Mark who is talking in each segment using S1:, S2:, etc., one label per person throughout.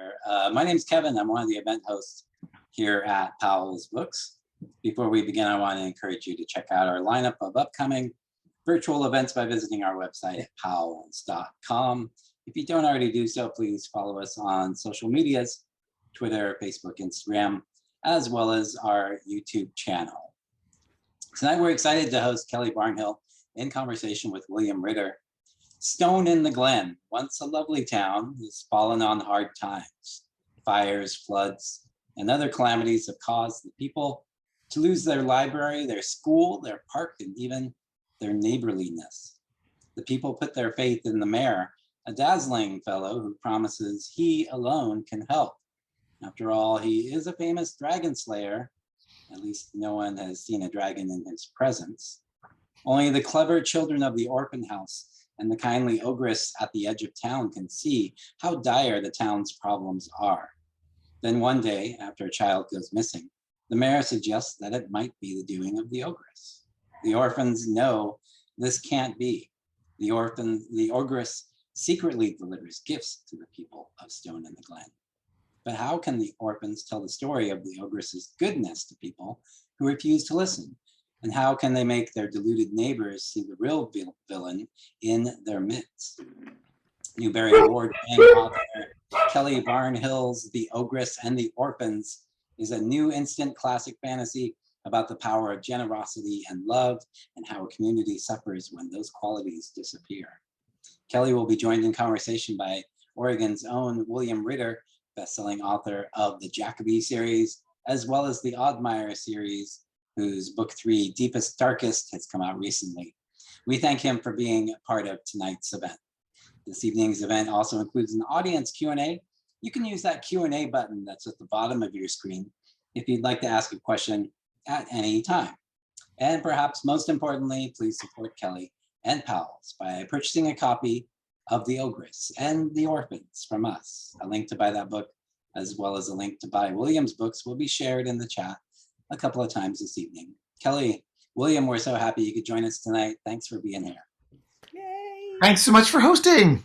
S1: there. My name's Kevin. I'm one of the event hosts here at Powell's Books. Before we begin, I want to encourage you to check out our lineup of upcoming virtual events by visiting our website at powells.com. If you don't already do so, please follow us on social medias, Twitter, Facebook, Instagram, as well as our YouTube channel. Tonight, we're excited to host Kelly Barnhill in conversation with William Ritter. Stone-in-the-Glen, once a lovely town, has fallen on hard times. Fires, floods, and other calamities have caused the people to lose their library, their school, their park, and even their neighborliness. The people put their faith in the mayor, a dazzling fellow who promises he alone can help. After all, he is a famous dragon slayer. At least no one has seen a dragon in his presence. Only the clever children of the Orphan House and the kindly Ogress at the edge of town can see how dire the town's problems are. Then one day, after a child goes missing, the mayor suggests that it might be the doing of the Ogress. The orphans know this can't be. The Ogress secretly delivers gifts to the people of Stone-in-the-Glen. But how can the orphans tell the story of the Ogress's goodness to people who refuse to listen? And how can they make their deluded neighbors see the real villain in their midst? Newbery Award-winning author Kelly Barnhill's The Ogress and the Orphans is a new instant classic fantasy about the power of generosity and love and how a community suffers when those qualities disappear. Kelly will be joined in conversation by Oregon's own William Ritter, best-selling author of the Jackaby series, as well as the Oddmeyer series, whose book 3, Deepest Darkest, has come out recently. We thank him for being part of tonight's event. This evening's event also includes an audience Q&A. You can use that Q&A button that's at the bottom of your screen if you'd like to ask a question at any time. And perhaps most importantly, please support Kelly and Powell's by purchasing a copy of The Ogress and the Orphans from us. A link to buy that book, as well as a link to buy William's books, will be shared in the chat a couple of times this evening. Kelly, William, we're so happy you could join us tonight. Thanks for being here.
S2: Yay.
S3: Thanks so much for hosting.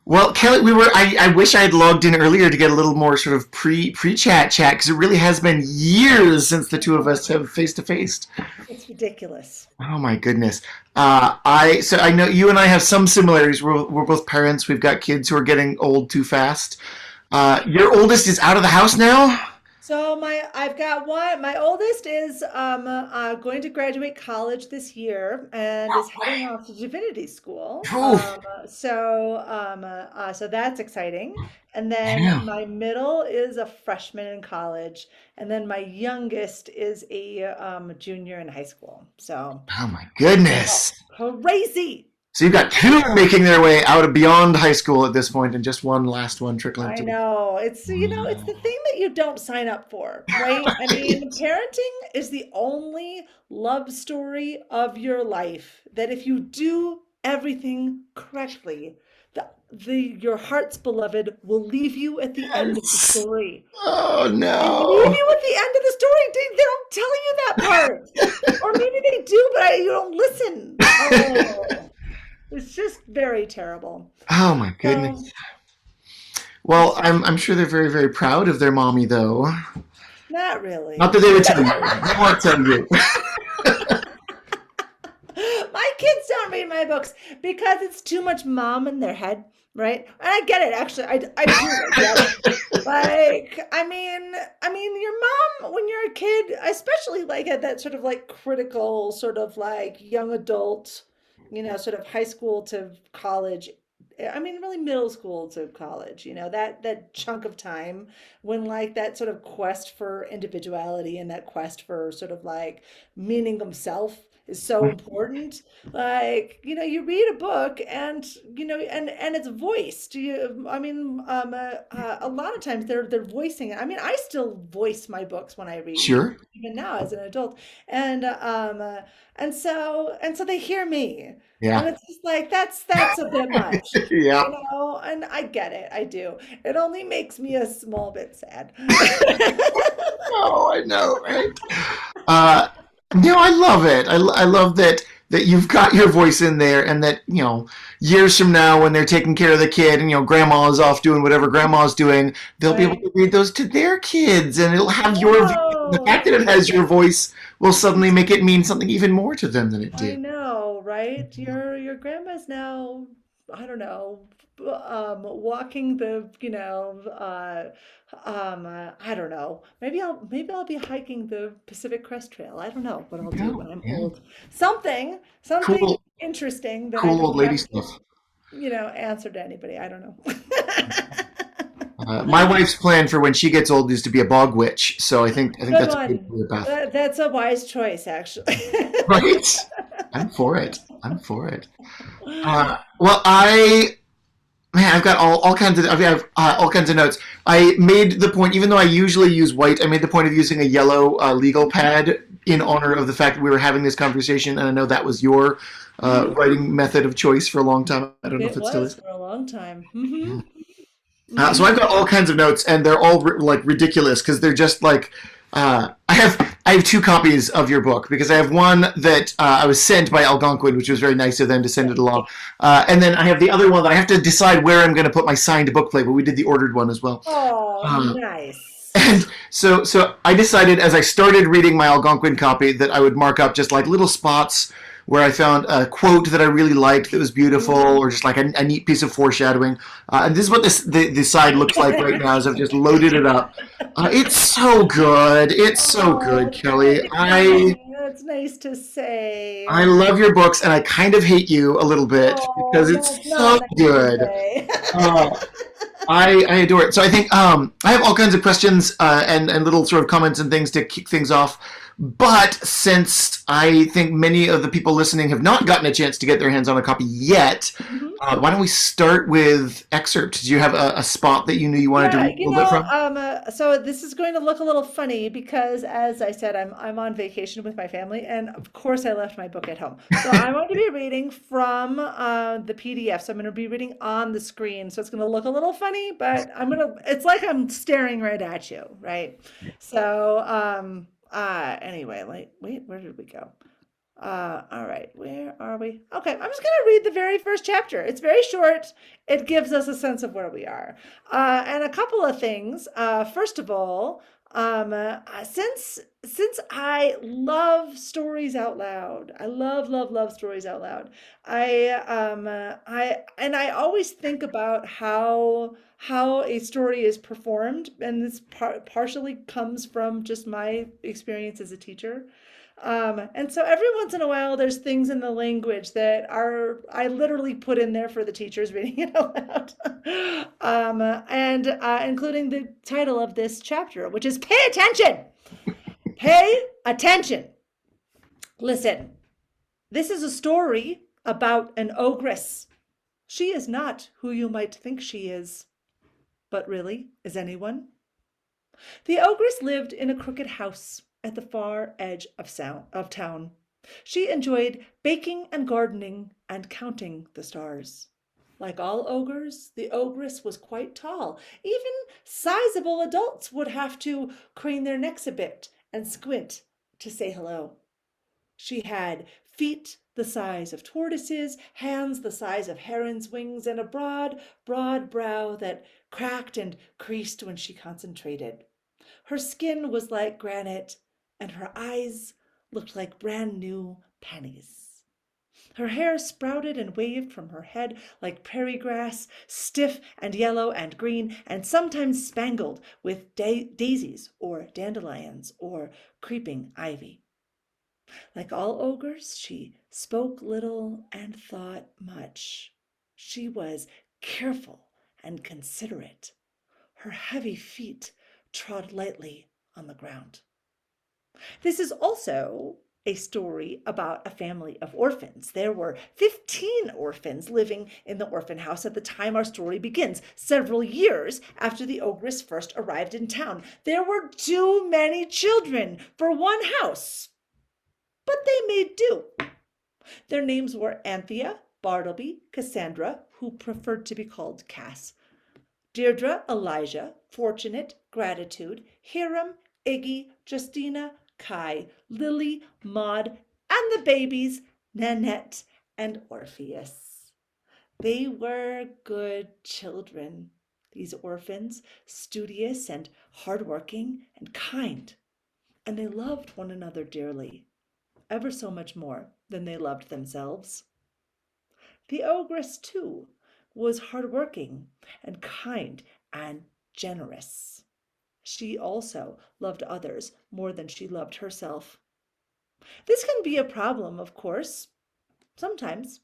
S3: Well, Kelly, I wish I had logged in earlier to get a little more sort of pre-chat chat, because it really has been years since the two of us have face-to-face.
S2: It's ridiculous.
S3: Oh my goodness. So I know you and I have some similarities. We're both parents. We've got kids who are getting old too fast. Your oldest is out of the house now?
S2: So I've got one. My oldest is going to graduate college this year and is heading off to divinity school. So that's exciting. And then my middle is a freshman in college, and then my youngest is a junior in high school. So
S3: oh my goodness,
S2: crazy.
S3: So you've got two making their way out of beyond high school at this point, and just one last one trickling to.
S2: I know. It's, it's the thing that you don't sign up for, right? I mean, parenting is the only love story of your life that if you do everything correctly, your heart's beloved will leave you at the end of the story.
S3: Oh no!
S2: They leave you at the end of the story. They don't tell you that part, or maybe they do, but you don't listen. Oh. It's just very terrible.
S3: Oh my goodness. Well, I'm sure they're very, very proud of their mommy, though.
S2: Not really.
S3: Not that they would tell you. They won't tell you.
S2: My kids don't read my books because it's too much mom in their head, right? And I get it, actually. I do get it. Like, I mean, your mom, when you're a kid, especially like at that sort of like critical, sort of like young adult, sort of high school to college, I mean, really middle school to college, that chunk of time when like that sort of quest for individuality and that quest for sort of like meaning of self is so important. Like, you read a book and, and it's voiced. A lot of times they're voicing it. I mean, I still voice my books when I read.
S3: Sure.
S2: Even now as an adult. And so they hear me.
S3: Yeah.
S2: And it's just like, that's a bit much.
S3: Yeah.
S2: And I get it. I do. It only makes me a small bit sad.
S3: Oh, I know, right? I love it. I love that that you've got your voice in there, and that, years from now when they're taking care of the kid and, grandma is off doing whatever grandma's doing, they'll be able
S2: Right.
S3: to read those to their kids, and it'll have your voice. The fact
S2: No.
S3: that it has your voice will suddenly make it mean something even more to them than it
S2: I
S3: did.
S2: know, right? Your grandma's now, I don't know, walking the, I don't know. Maybe I'll be hiking the Pacific Crest Trail. I don't know what I'll do
S3: Yeah,
S2: when I'm
S3: yeah.
S2: old. Something
S3: Cool,
S2: interesting that I
S3: cool old
S2: don't
S3: lady
S2: have to,
S3: stuff.
S2: answer to anybody. I don't know.
S3: My wife's plan for when she gets old is to be a bog witch, so I think
S2: Good
S3: that's a good
S2: one.
S3: career path.
S2: That's a wise choice, actually.
S3: Right? I'm for it. I'm for it. Well, I've got all kinds of I have all kinds of notes. I made the point, even though I usually use white, I made the point of using a yellow legal pad in honor of the fact that we were having this conversation, and I know that was your
S2: Mhm.
S3: writing method of choice for a long time. I don't know if
S2: It
S3: it still
S2: was
S3: is.
S2: for a long time.
S3: Yeah. So
S2: Hmm.
S3: I've got all kinds of notes, and they're all like ridiculous because they're just like I have two copies of your book because I have one that I was sent by Algonquin, which was very nice of them to send it along, and then I have the other one that I have to decide where I'm going to put my signed book plate. But we did the ordered one as well.
S2: Oh,
S3: Uh,
S2: nice.
S3: and so I decided as I started reading my Algonquin copy that I would mark up just like little spots where I found a quote that I really liked that was beautiful,
S2: Mhm.
S3: or just like a neat piece of foreshadowing. And this is what the side looks like right now as I've just loaded it up. It's so good. It's so good,
S2: Oh,
S3: Kelly.
S2: thank you. That's nice to
S3: I
S2: say.
S3: love your books, and I kind of hate you a little bit
S2: Oh,
S3: because
S2: that's
S3: it's so
S2: not nice to
S3: good.
S2: say.
S3: Uh, I adore it. So I think I have all kinds of questions and little sort of comments and things to kick things off. But since I think many of the people listening have not gotten a chance to get their hands on a copy yet,
S2: Mhm.
S3: why don't we start with excerpts? Do you have a spot that you knew you wanted to
S2: Yeah,
S3: read a little bit from?
S2: so this is going to look a little funny because, as I said, I'm on vacation with my family, and of course I left my book at home. So I'm going to be reading from the PDF. So I'm going to be reading on the screen. So it's going to look a little funny, but it's like I'm staring right at you, right? So anyway, like, wait, where did we go? All right, where are we? Okay, I'm just going to read the very first chapter. It's very short. It gives us a sense of where we are. And a couple of things. First of all, since I love stories out loud, I love stories out loud. I always think about how a story is performed, and this partially comes from just my experience as a teacher. And so every once in a while, there's things in the language that I literally put in there for the teachers reading it out loud. And including the title of this chapter, which is Pay Attention! Pay attention! Listen, this is a story about an ogress. She is not who you might think she is. But really, is anyone? The ogress lived in a crooked house at the far edge of town. She enjoyed baking and gardening and counting the stars. Like all ogres, the ogress was quite tall. Even sizable adults would have to crane their necks a bit and squint to say hello. She had feet the size of tortoises, hands the size of herons' wings, and a broad brow that cracked and creased when she concentrated. Her skin was like granite, and her eyes looked like brand new pennies. Her hair sprouted and waved from her head like prairie grass, stiff and yellow and green, and sometimes spangled with daisies or dandelions or creeping ivy. Like all ogres, she spoke little and thought much. She was careful and considerate. Her heavy feet trod lightly on the ground. This is also a story about a family of orphans. There were 15 orphans living in the orphan house at the time our story begins, several years after the ogress first arrived in town. There were too many children for one house, but they made do. Their names were Anthea, Bartleby, Cassandra, who preferred to be called Cass, Deirdre, Elijah, Fortunate, Gratitude, Hiram, Iggy, Justina, Kai, Lily, Maud, and the babies, Nanette, and Orpheus. They were good children, these orphans, studious and hardworking and kind, and they loved one another dearly, ever so much more than they loved themselves. The ogress, too, was hardworking and kind and generous. She also loved others more than she loved herself. This can be a problem, of course, sometimes,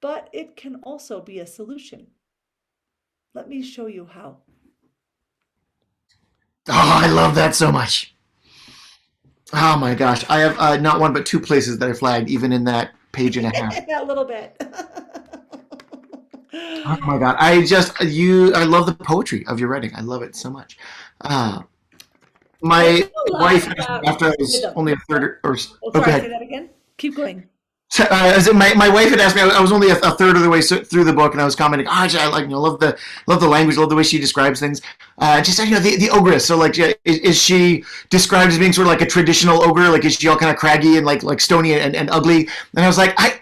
S2: but it can also be a solution. Let me show you how.
S3: Oh, I love that so much. Oh my gosh, I have not one but two places that I flagged, even in that page and a half.
S2: A little bit.
S3: Oh my god, I love the poetry of your writing. I love it so much. My wife, after I was only a third or
S2: Oh, sorry,
S3: okay.
S2: say that again. Keep going.
S3: So, my wife had asked me. I was only a third of the way through the book, and I was commenting. Oh, I like love the language, love the way she describes things. She said, the ogress. So like, is she described as being sort of like a traditional ogre? Like, is she all kind of craggy and like stony and ugly? And I was like, I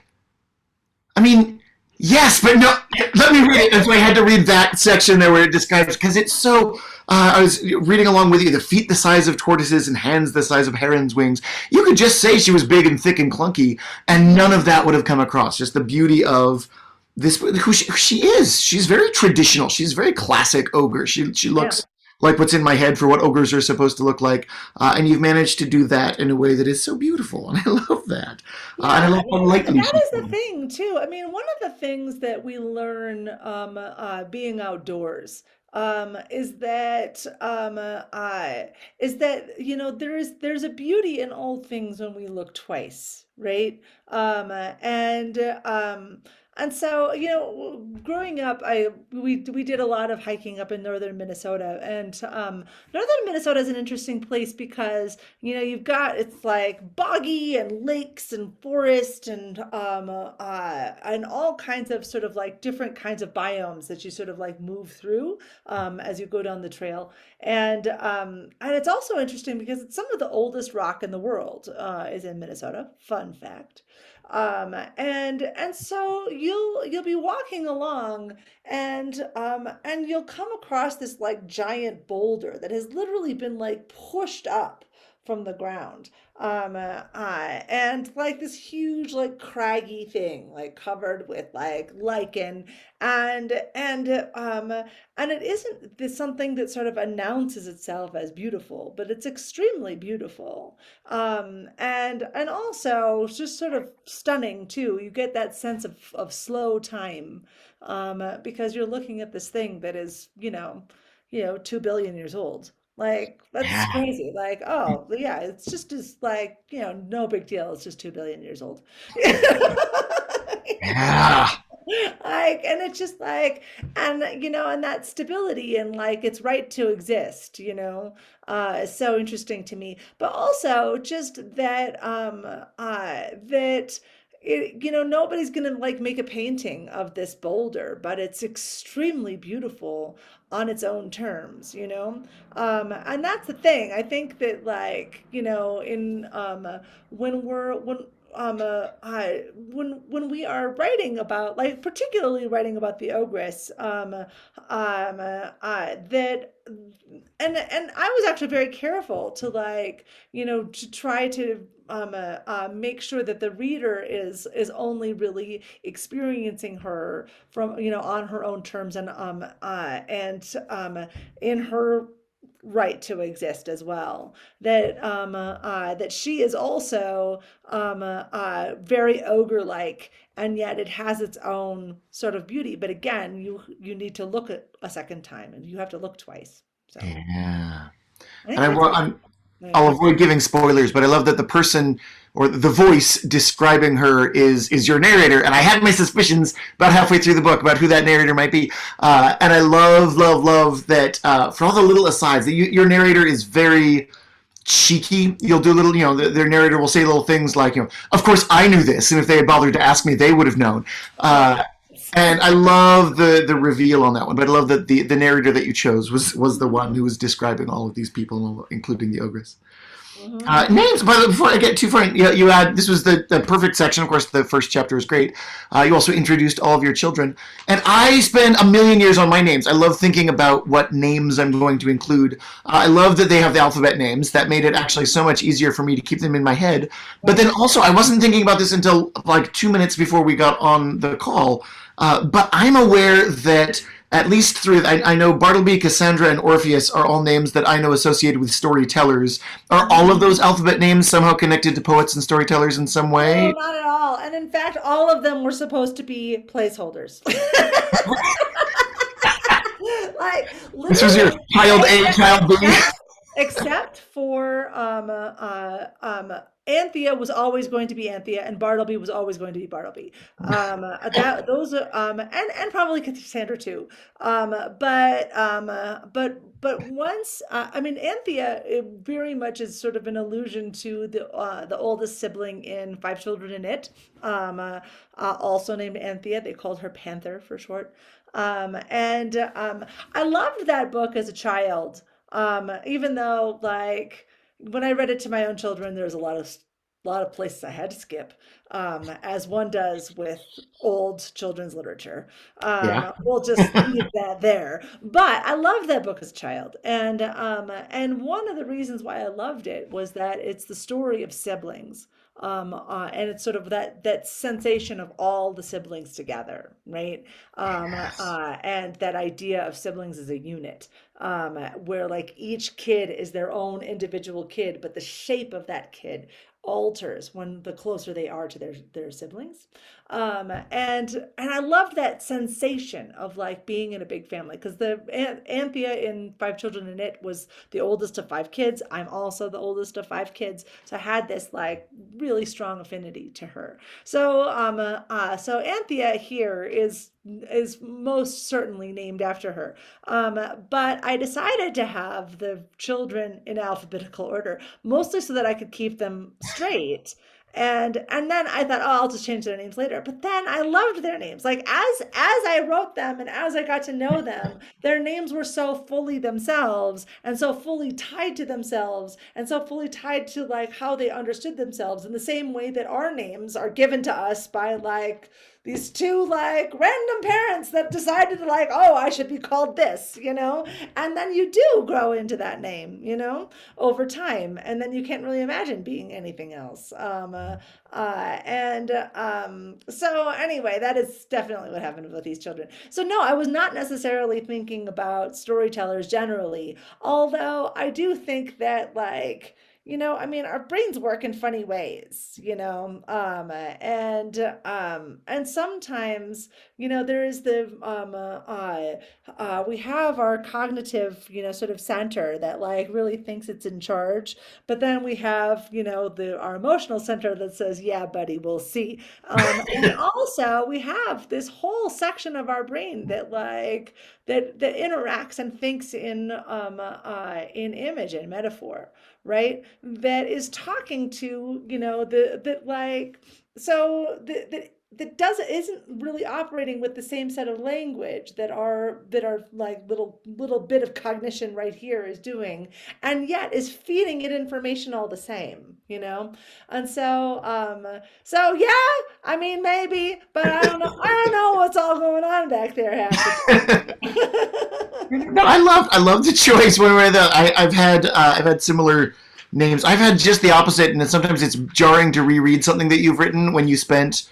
S3: mean, yes, but no. Let me read it. And so I had to read that section there where it describes, because it's so. I was reading along with you. The feet the size of tortoises and hands the size of herons' wings. You could just say she was big and thick and clunky, and none of that would have come across. Just the beauty of this, who she is. She's very traditional. She's very classic ogre. She looks like what's in my head for what ogres are supposed to look like, and you've managed to do that in a way that is so beautiful, and I love that. And I love how lightly
S2: that is the thing too. I mean, one of the things that we learn being outdoors is that there's a beauty in all things when we look twice, right? And and so, growing up, we did a lot of hiking up in northern Minnesota, and northern Minnesota is an interesting place because it's like boggy and lakes and forest and all kinds of sort of like different kinds of biomes that you sort of like move through as you go down the trail, and it's also interesting because it's some of the oldest rock in the world is in Minnesota. Fun fact. And so you'll be walking along and you'll come across this like giant boulder that has literally been like pushed up from the ground. And like this huge like craggy thing like covered with like lichen and it isn't this something that sort of announces itself as beautiful, but it's extremely beautiful. And also just sort of stunning too. You get that sense of slow time, because you're looking at this thing that is, 2 billion years old. Like, that's crazy. Like, oh, yeah, it's just as like, no big deal. It's just 2 billion years old.
S3: Yeah.
S2: Like, and it's just like, and that stability and like its right to exist, is so interesting to me. But also just that, nobody's gonna like make a painting of this boulder, but it's extremely beautiful on its own terms, and that's the thing. I think that like, in when we're when we are writing about like particularly writing about the ogress, that and I was actually very careful to like to try to make sure that the reader is only really experiencing her from on her own terms and in her right to exist as well. That she is also very ogre-like, and yet it has its own sort of beauty. But again, you need to look at a second time, and you have to look twice. So
S3: Yeah.
S2: I
S3: And I'll avoid giving spoilers, but I love that the person or the voice describing her is your narrator, and I had my suspicions about halfway through the book about who that narrator might be. And I love that for all the little asides, that your narrator is very cheeky. You'll do little, their narrator will say little things like, of course I knew this, and if they had bothered to ask me, they would have known. And I love the reveal on that one, but I love that the narrator that you chose was the one who was describing all of these people, including the ogress. Names, but before I get too far, you had, this was the perfect section. Of course, the first chapter is great. You also introduced all of your children. And I spend a million years on my names. I love thinking about what names I'm going to include. I love that they have the alphabet names. That made it actually so much easier for me to keep them in my head. But then also, I wasn't thinking about this until like 2 minutes before we got on the call. But I'm aware that at least through, I know Bartleby, Cassandra, and Orpheus are all names that I know associated with storytellers. Are all of those alphabet names somehow connected to poets and storytellers in some way?
S2: No, not at all. And in fact, all of them were supposed to be placeholders. Like,
S3: This was your child A, child B?
S2: Except for Anthea was always going to be Anthea, and Bartleby was always going to be Bartleby. Those and probably Cassandra too. But once I mean, Anthea, it very much is sort of an allusion to the oldest sibling in Five Children in It, also named Anthea. They called her Panther for short. I loved that book as a child. Even though, like, when I read it to my own children, there's a lot of places I had to skip, as one does with old children's literature.
S3: Yeah.
S2: We'll just leave that there. But I loved that book as a child, and one of the reasons why I loved it was that it's the story of siblings. And it's sort of that sensation of all the siblings together, right? And that idea of siblings as a unit, where like each kid is their own individual kid, but the shape of that kid alters when the closer they are to their siblings. And I loved that sensation of like being in a big family, because the Anthea in Five Children in It was the oldest of 5 kids. I'm also the oldest of 5 kids, so I had this like really strong affinity to her. So so Anthea here is most certainly named after her. But I decided to have the children in alphabetical order, mostly so that I could keep them straight. And then I thought, oh, I'll just change their names later. But then I loved their names. Like as I wrote them and as I got to know them, their names were so fully themselves and so fully tied to themselves and so fully tied to like how they understood themselves, in the same way that our names are given to us by like these 2 like random parents that decided to like, oh, I should be called this, and then you do grow into that name, over time, and then you can't really imagine being anything else. So anyway, that is definitely what happened with these children. So no, I was not necessarily thinking about storytellers generally, although I do think that like, I mean, our brains work in funny ways, and sometimes, there is we have our cognitive, sort of center that like really thinks it's in charge, but then we have, our emotional center that says, yeah, buddy, we'll see. And also we have this whole section of our brain that like, that interacts and thinks in image and metaphor, right? That is talking to, that isn't really operating with the same set of language that our like little bit of cognition right here is doing, and yet is feeding it information all the same, and so yeah, I mean, maybe, but I don't know what's all going on back there.
S3: No, I love the choice. I've had similar names. I've had just the opposite, and then sometimes it's jarring to reread something that you've written when you spent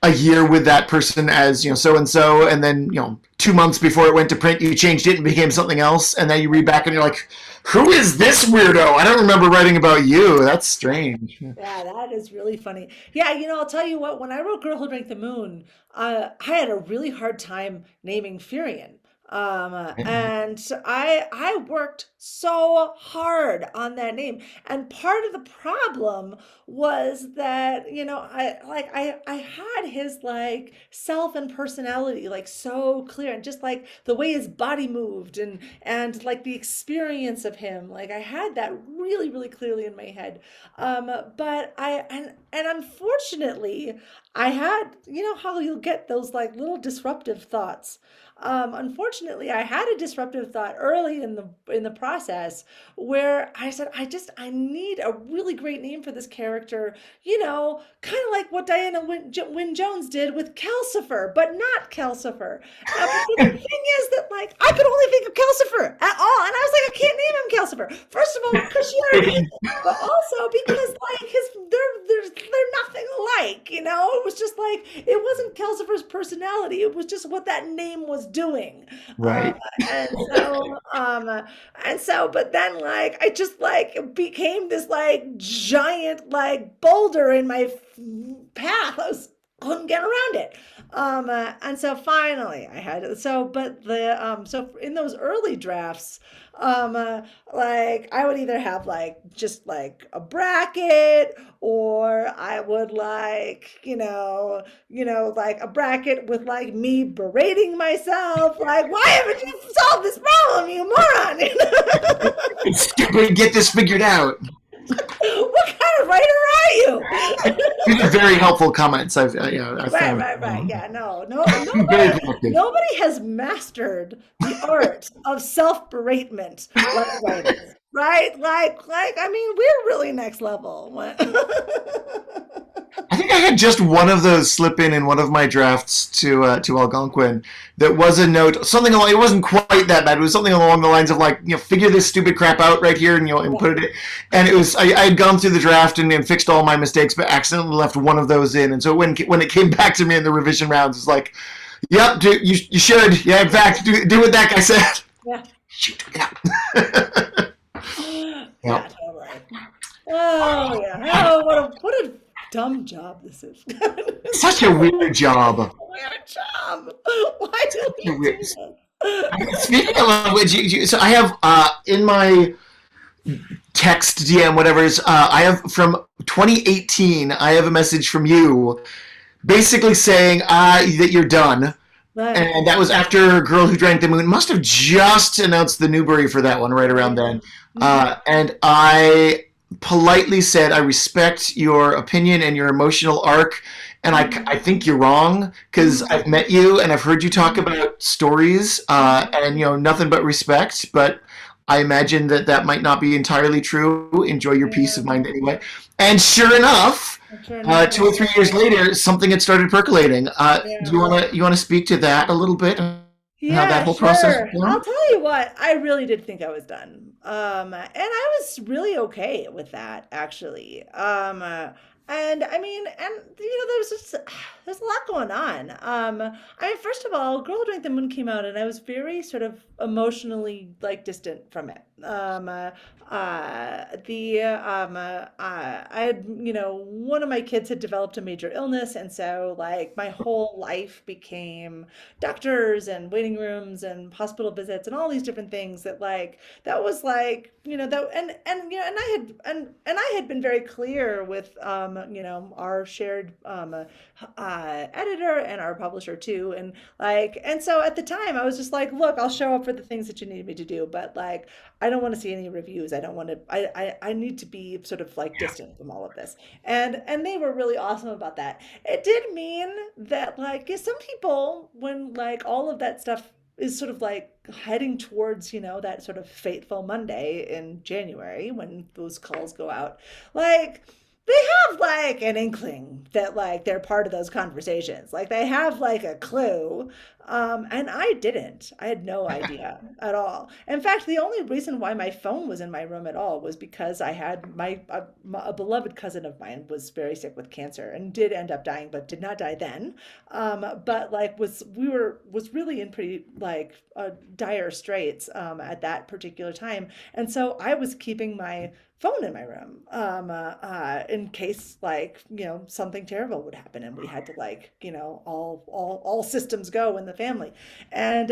S3: a year with that person as so and so, and then 2 months before it went to print, you changed it and became something else, and then you read back and you're like, who is this weirdo? I don't remember writing about you. That's strange.
S2: Yeah, that is really funny. Yeah, I'll tell you what. When I wrote "Girl Who Drank the Moon," I had a really hard time naming Furion. And I worked so hard on that name. And part of the problem was that, I had his like self and personality like so clear, and just like the way his body moved and like the experience of him. Like I had that really, really clearly in my head. But and unfortunately I had, how you'll get those like little disruptive thoughts. Unfortunately, I had a disruptive thought early in the process where I said, I need a really great name for this character, kind of like what Diana Wynne Jones did with Calcifer, but not Calcifer. But the thing is that, like, I could only think of Calcifer at all, and I was like, I can't name him Calcifer. First of all, because she already is, but also because like they're nothing alike. It was just like it wasn't Calcifer's personality. It was just what that name was doing.
S3: Right.
S2: But then like I just like became this like giant like boulder in my path. Couldn't get around it. And so finally I had so in those early drafts, like I would either have like just like a bracket, or I would like, like a bracket with like me berating myself, like, why haven't you solved this problem, you moron?
S3: It's stupid. Get this figured out.
S2: What kind of writer are you?
S3: These are very helpful comments. I've found.
S2: Right. Yeah, no. Nobody has mastered the art of self-beratement like writers, right? Like, I mean, we're really next level.
S3: I think I had just one of those slip in one of my drafts to Algonquin. That was a note, something along. It wasn't quite that bad. It was something along the lines of like, figure this stupid crap out right here, and put it. And it was I had gone through the draft and fixed all my mistakes, but accidentally left one of those in. And so when it came back to me in the revision rounds, it's like, yep, you should, yeah, in fact, do what that guy said.
S2: Yeah.
S3: Shoot, yeah.
S2: Yeah, totally. Oh yeah. Oh, what a dumb job this is.
S3: Such a weird job.
S2: Weird job. Why do we do this?
S3: Speaking of which, so I have in my text DM, whatever's, I have from 2018. I have a message from you, basically saying that you're done.
S2: Right.
S3: And that was after Girl Who Drank the Moon. Must have just announced the Newbery for that one right around then. And I politely said, I respect your opinion and your emotional arc, and I think you're wrong, because I've met you and I've heard you talk about stories, and nothing but respect, but I imagine that might not be entirely true. Enjoy your peace of mind anyway. And sure enough, 2 or 3 years later, something had started percolating. Do you want to speak to that a little bit?
S2: Yeah,
S3: how that whole process was?
S2: I'll tell you what, I really did think I was done. And I was really okay with that, actually. And I mean, there's a lot going on. I mean, first of all, Girl Who Drank the Moon came out, and I was very sort of emotionally like distant from it. I had, one of my kids had developed a major illness, and so like my whole life became doctors and waiting rooms and hospital visits and all these different things that was like, and I had been very clear with our shared editor and our publisher too, and so at the time I was just like, look, I'll show up for the things that you need me to do, but like I don't want to see any reviews. I don't want to. I need to be sort of like distant from all of this, and they were really awesome about that. It did mean that like some people, when like all of that stuff is sort of like heading towards that sort of fateful Monday in January when those calls go out, like they have like an inkling that like they're part of those conversations. Like they have like a clue. And I didn't. I had no idea at all. In fact, the only reason why my phone was in my room at all was because I had a beloved cousin of mine was very sick with cancer and did end up dying, but did not die then. But like was really in pretty like dire straits at that particular time. And so I was keeping my phone in my room in case like something terrible would happen and we had to like all systems go in the family, and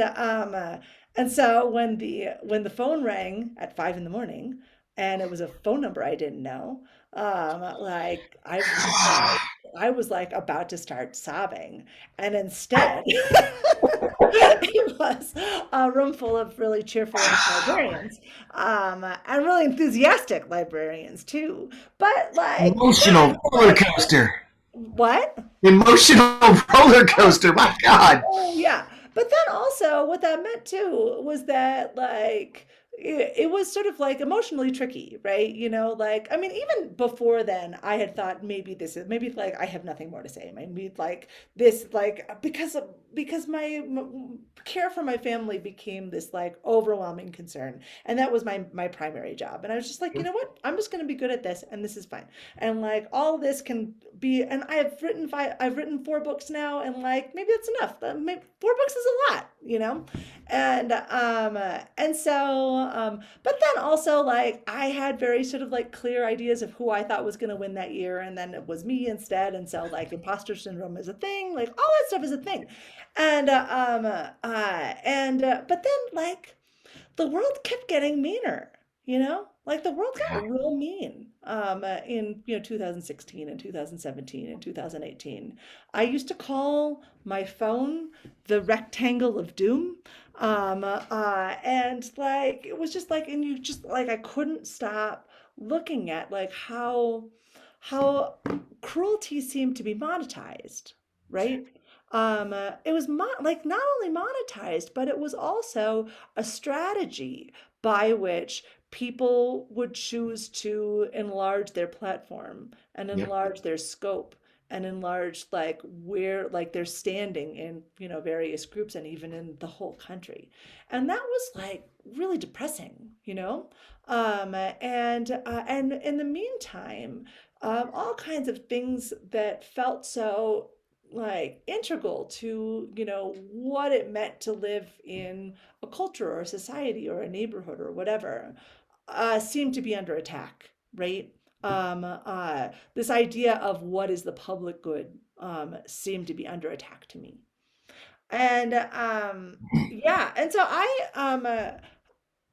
S2: so when the phone rang at 5 a.m. and it was a phone number I didn't know, like I was like about to start sobbing, and instead it was a room full of really cheerful librarians, and really enthusiastic librarians too. But like
S3: emotional roller coaster.
S2: What?
S3: Emotional roller coaster. My God.
S2: Oh yeah. But then also what that meant too was that like it was sort of like emotionally tricky, right? Like I mean, even before then, I had thought maybe like I have nothing more to say. Maybe like this like because my care for my family became this like overwhelming concern, and that was my primary job. And I was just like, you know what? I'm just going to be good at this, and this is fine. And like all this can be, and I've written 4 books now, and like maybe that's enough. Maybe 4 books is a lot, and so but then also like I had very sort of like clear ideas of who I thought was going to win that year, and then it was me instead. And so like imposter syndrome is a thing, like all that stuff is a thing. But then like the world kept getting meaner, like the world got real mean in 2016 and 2017 and 2018. I used to call my phone the rectangle of doom. And like it was just like, and you just like I couldn't stop looking at like how cruelty seemed to be monetized, right? It was like not only monetized, but it was also a strategy by which people would choose to enlarge their platform and
S3: Yep.
S2: enlarge their scope and enlarge like where like their standing in various groups and even in the whole country. And that was like really depressing, and in the meantime, all kinds of things that felt so like integral to what it meant to live in a culture or a society or a neighborhood or whatever seemed to be under attack, right? This idea of what is the public good seemed to be under attack to me. And yeah, and so I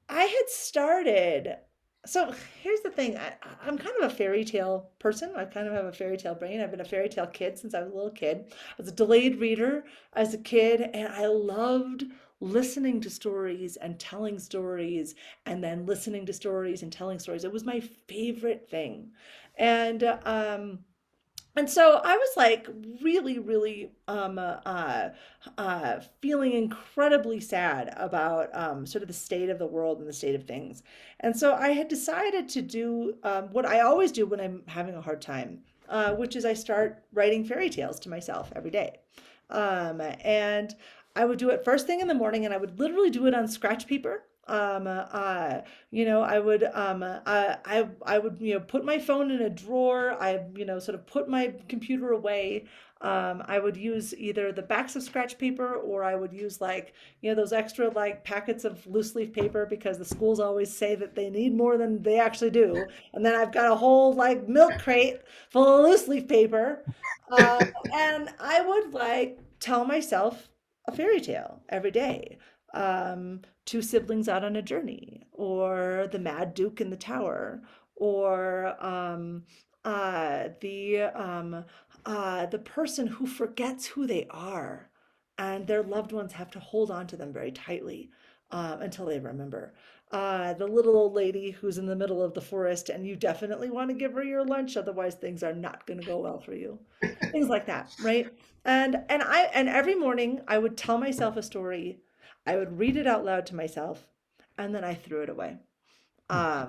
S2: had started. So here's the thing. I'm kind of a fairy tale person. I kind of have a fairy tale brain. I've been a fairy tale kid since I was a little kid. I was a delayed reader as a kid, and I loved listening to stories and telling stories, and then listening to stories and telling stories. It was my favorite thing. And and so I was like really, really feeling incredibly sad about sort of the state of the world and the state of things. And so I had decided to do what I always do when I'm having a hard time, which is I start writing fairy tales to myself every day. And I would do it first thing in the morning, and I would literally do it on scratch paper. I would I would put my phone in a drawer. I sort of put my computer away. I would use either the backs of scratch paper, or I would use like those extra like packets of loose leaf paper, because the schools always say that they need more than they actually do. And then I've got a whole like milk crate full of loose leaf paper, and I would like tell myself a fairy tale every day. 2 siblings out on a journey, or the Mad Duke in the Tower, or the person who forgets who they are, and their loved ones have to hold on to them very tightly until they remember. The little old lady who's in the middle of the forest, and you definitely want to give her your lunch, otherwise things are not going to go well for you. Things like that, right? And every morning I would tell myself a story. I would read it out loud to myself, and then I threw it away. I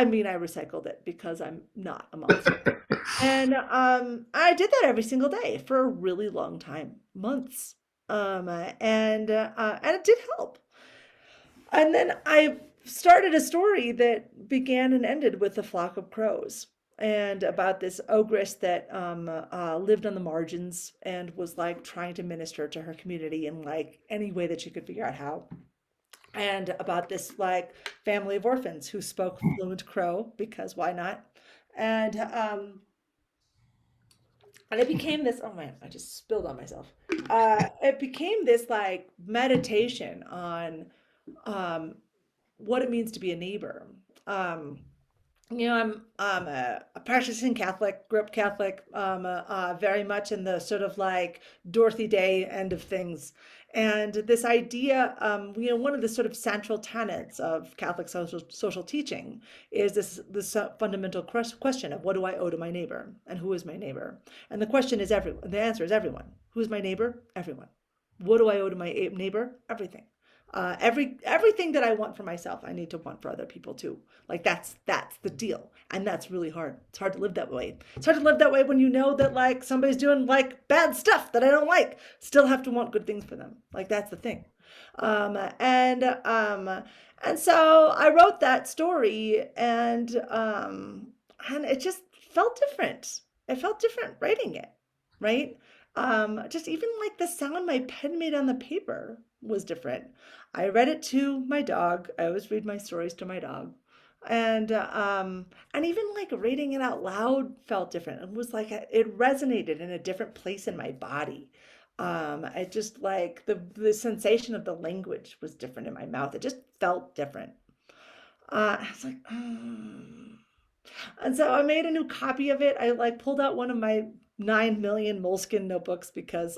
S2: mean, I recycled it because I'm not a monster. And I did that every single day for a really long time, months. And it did help. And then I started a story that began and ended with a flock of crows, and about this ogress that lived on the margins and was like trying to minister to her community in like any way that she could figure out how. And about this like family of orphans who spoke fluent crow, because why not? And and it became this, oh man, I just spilled on myself. It became this like meditation on what it means to be a neighbor. Um, I'm a practicing Catholic, grew up Catholic, very much in the sort of like Dorothy Day end of things. And this idea, one of the sort of central tenets of Catholic social teaching is this fundamental question of what do I owe to my neighbor, and who is my neighbor? And the question is everyone. The answer is everyone. Who is my neighbor? Everyone. What do I owe to my neighbor? Everything. Everything that I want for myself, I need to want for other people too. Like that's the deal, and that's really hard. It's hard to live that way. It's hard to live that way when you know that like somebody's doing like bad stuff that I don't like. Still have to want good things for them. Like that's the thing. And so I wrote that story, and it just felt different. It felt different writing it, right? Just even like the sound my pen made on the paper was different. I read it to my dog. I always read my stories to my dog. And even like reading it out loud felt different. It was like it resonated in a different place in my body. I just like the sensation of the language was different in my mouth. It just felt different. I was like, And so I made a new copy of it. I like pulled out one of my 9 million Moleskine notebooks because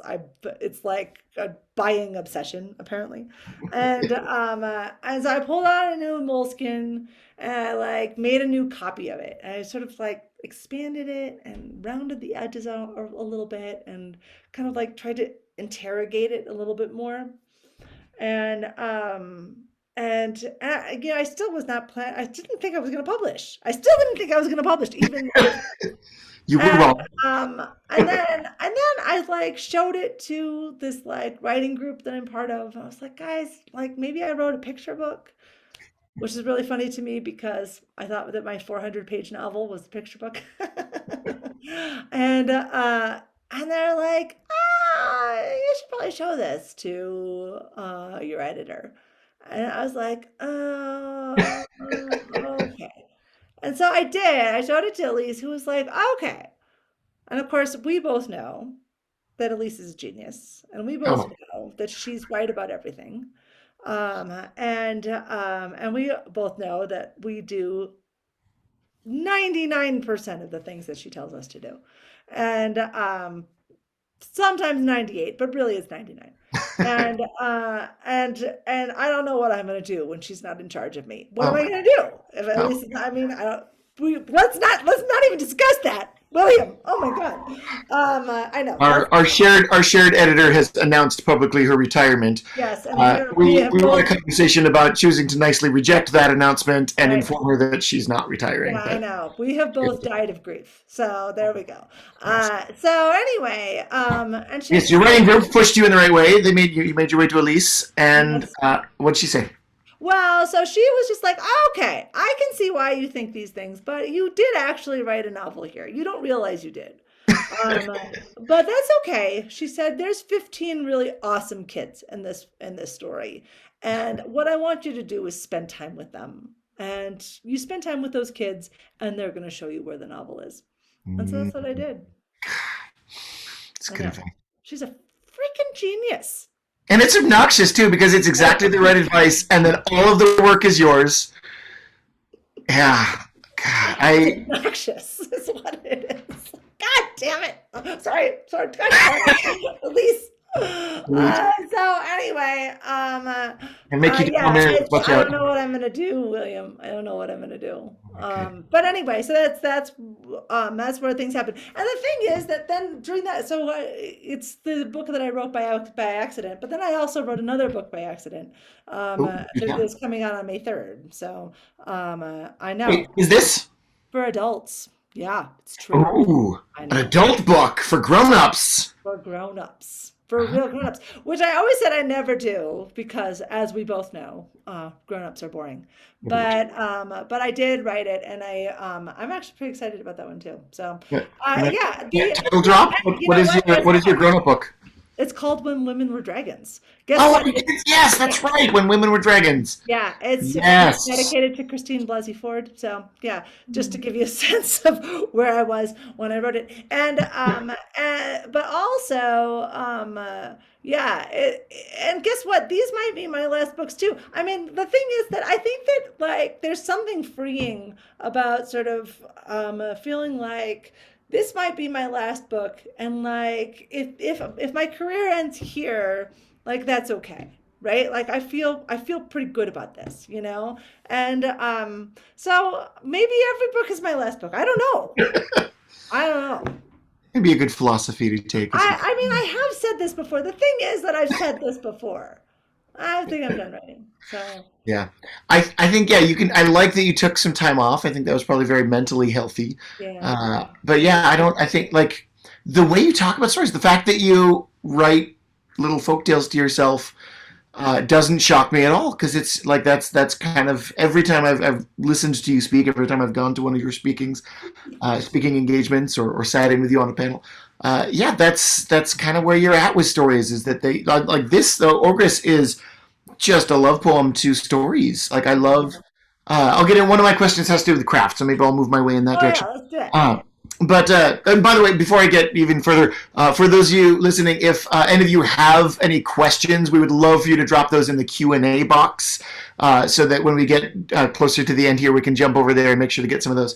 S2: it's like a buying obsession apparently. And so I pulled out a new Moleskine and I like made a new copy of it. And I sort of like expanded it and rounded the edges out a little bit and kind of like tried to interrogate it a little bit more. And you know, I still was not planning. I didn't think I was going to publish. I still didn't think I was going to publish, even.
S3: You were wrong.
S2: And then I like showed it to this like writing group that I'm part of. I was like, guys, like maybe I wrote a picture book, which is really funny to me because I thought that my 400-page novel was the picture book. And they're like, you should probably show this to your editor. And I was like, oh, okay. And so I did. I showed it to Elise, who was like, okay. And of course, we both know that Elise is a genius. And we both know that she's right about everything. And we both know that we do 99% of the things that she tells us to do. And sometimes 98, but really it's 99. And I don't know what I'm going to do when she's not in charge of me. What am I going to do? If at least, I mean, let's not even discuss that, William. Oh my God. I know.
S3: Our shared editor has announced publicly her retirement.
S2: Yes.
S3: And we had a conversation about choosing to nicely reject that announcement and inform her that she's not retiring.
S2: Yeah, I know. We have both died of grief. So there we go. So anyway, and she.
S3: Yes, your writing group pushed you in the right way. You made your way to Elise, and what'd she say?
S2: Well, so she was just like, okay, I can see why you think these things, but you did actually write a novel here. You don't realize you did. But that's okay. She said, there's 15 really awesome kids in this story. And what I want you to do is spend time with them. And you spend time with those kids and they're going to show you where the novel is. And so that's what I did.
S3: It's good advice.
S2: She's a freaking genius.
S3: And it's obnoxious, too, because it's exactly the right advice, and then all of the work is yours. Yeah. God,
S2: It's obnoxious is what it is. God damn it. Sorry. God damn it. Elise. So anyway,
S3: and make you
S2: I don't know what I'm gonna do, William. I don't know what I'm gonna do. Okay. But anyway, so that's where things happen. And the thing is that then during that, so it's the book that I wrote by accident. But then I also wrote another book by accident. It's coming out on May 3rd. So I know.
S3: Wait, is this
S2: for adults? Yeah, it's true.
S3: Ooh, an adult book for grown-ups.
S2: For grown-ups. For real grown-ups, which I always said I never do because, as we both know, grown-ups are boring. But I did write it, and I'm actually pretty excited about that one too. So
S3: title drop. What is your grown-up book?
S2: It's called When Women Were Dragons. What?
S3: Yes, that's right. When Women Were Dragons.
S2: Yeah, it's dedicated to Christine Blasey Ford. So yeah, just to give you a sense of where I was when I wrote it, and but also and guess what? These might be my last books too. I mean, the thing is that I think that like there's something freeing about sort of feeling like this might be my last book, and like if my career ends here, like that's okay, right? Like I feel pretty good about this, you know. And so maybe every book is my last book. I don't know.
S3: Maybe a good philosophy to take. As you,
S2: I mean, I have said this before. The thing is that I've said this before. I think I'm done writing. So,
S3: yeah, I think yeah, you can. I like that you took some time off. I think that was probably very mentally healthy.
S2: yeah.
S3: But yeah, I don't. I think like the way you talk about stories, the fact that you write little folk tales to yourself doesn't shock me at all because it's like that's kind of every time I've listened to you speak, every time I've gone to one of your speaking engagements or sat in with you on a panel. Yeah, that's kind of where you're at with stories. Is that they like this? The Ogress is just a love poem to stories. Like I love. I'll get in. One of my questions has to do with craft, so maybe I'll move my way in that
S2: Oh
S3: direction.
S2: yeah, let's do it.
S3: But and by the way, before I get even further, for those of you listening, if any of you have any questions, we would love for you to drop those in the Q&A box, so that when we get closer to the end here, we can jump over there and make sure to get some of those.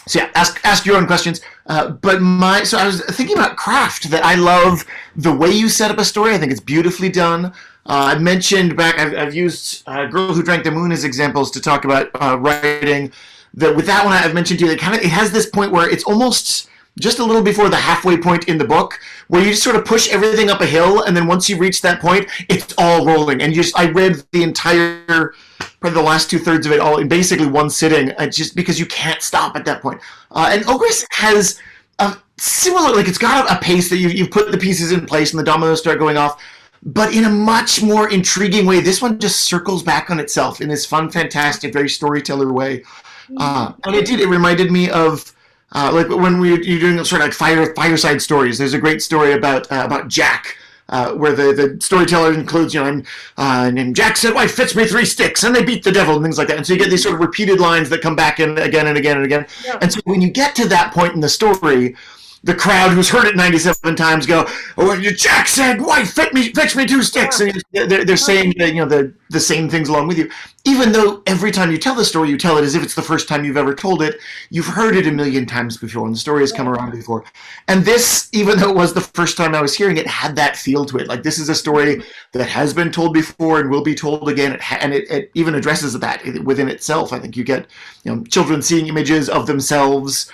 S3: So yeah, ask your own questions. So I was thinking about craft. That I love the way you set up a story. I think it's beautifully done. I mentioned back. I've used Girl Who Drank the Moon as examples to talk about writing. That with that one I've mentioned to you, it has this point where it's almost just a little before the halfway point in the book, where you just sort of push everything up a hill, and then once you reach that point, it's all rolling. And I read the entire, probably the last 2/3 of it all in basically one sitting, just because you can't stop at that point. And Ogress has a similar, like it's got a pace that you've put the pieces in place and the dominoes start going off, but in a much more intriguing way. This one just circles back on itself in this fun, fantastic, very storyteller way. And it reminded me of like when you're doing sort of like fireside stories. There's a great story about Jack, where the storyteller includes, and Jack said, "Why fetch me 3 sticks," and they beat the devil and things like that. And so you get these sort of repeated lines that come back in again and again and again.
S2: Yeah.
S3: And so when you get to that point in the story, the crowd who's heard it 97 times go, "Oh, Jack said, why fetch me 2 sticks?"
S2: Yeah.
S3: And they're saying the same things along with you. Even though every time you tell the story, you tell it as if it's the first time you've ever told it. You've heard it a million times before, and the story has come around before. And this, even though it was the first time I was hearing it, had that feel to it. Like this is a story that has been told before and will be told again. And it even addresses that within itself. I think you get children seeing images of themselves.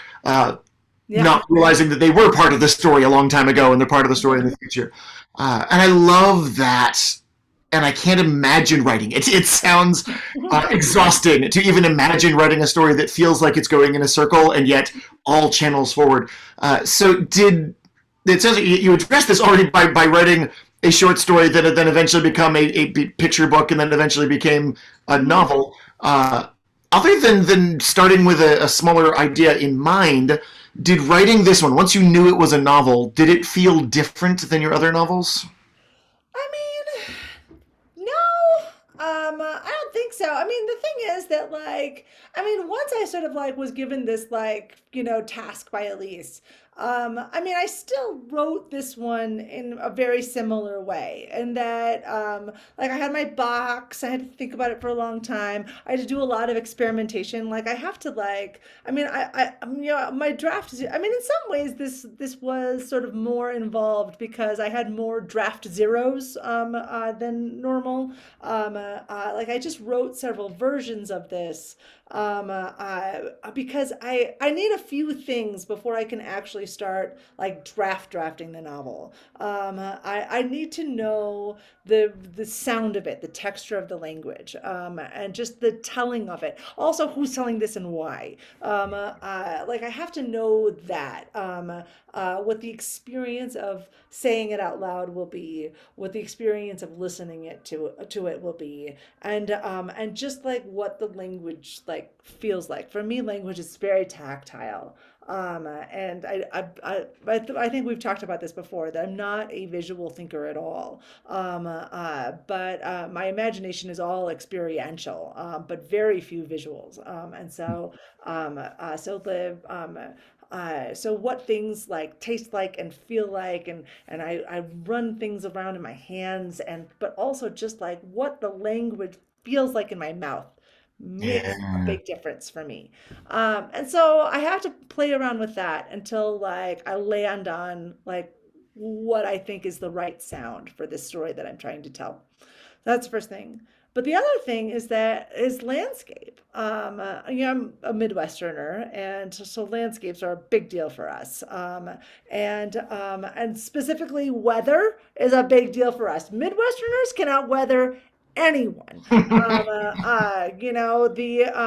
S2: Yeah.
S3: Not realizing that they were part of the story a long time ago and they're part of the story in the future. And I love that. And I can't imagine writing it. It sounds exhausting to even imagine writing a story that feels like it's going in a circle and yet all channels forward. It says you addressed this already by writing a short story that then eventually become a picture book and then eventually became a novel. Other than starting with a smaller idea in mind, did writing this one, once you knew it was a novel, did it feel different than your other novels?
S2: I mean, no, I don't think so. I mean, the thing is that once I sort of was given this task by Elise, I still wrote this one in a very similar way, and that I had my box. I had to think about it for a long time. I had to do a lot of experimentation. I have to my draft is. I mean, in some ways, this was sort of more involved because I had more draft zeros than normal. I just wrote several versions of this because I need a few things before I can actually start drafting the novel. I need to know the sound of it, the texture of the language, and just the telling of it. Also, who's telling this and why. I have to know that what the experience of saying it out loud will be, what the experience of listening to it will be, and just what the language feels like. For me, language is very tactile. And I think we've talked about this before, that I'm not a visual thinker at all. But my imagination is all experiential, but very few visuals. So what things taste like and feel like, and I run things around in my hands, but also just what the language feels like in my mouth makes a big difference for me. And so I have to play around with that until I land on what I think is the right sound for this story that I'm trying to tell. That's the first thing. But the other thing is landscape. I'm a Midwesterner, and so landscapes are a big deal for us. And specifically, weather is a big deal for us. Midwesterners cannot weather anyone.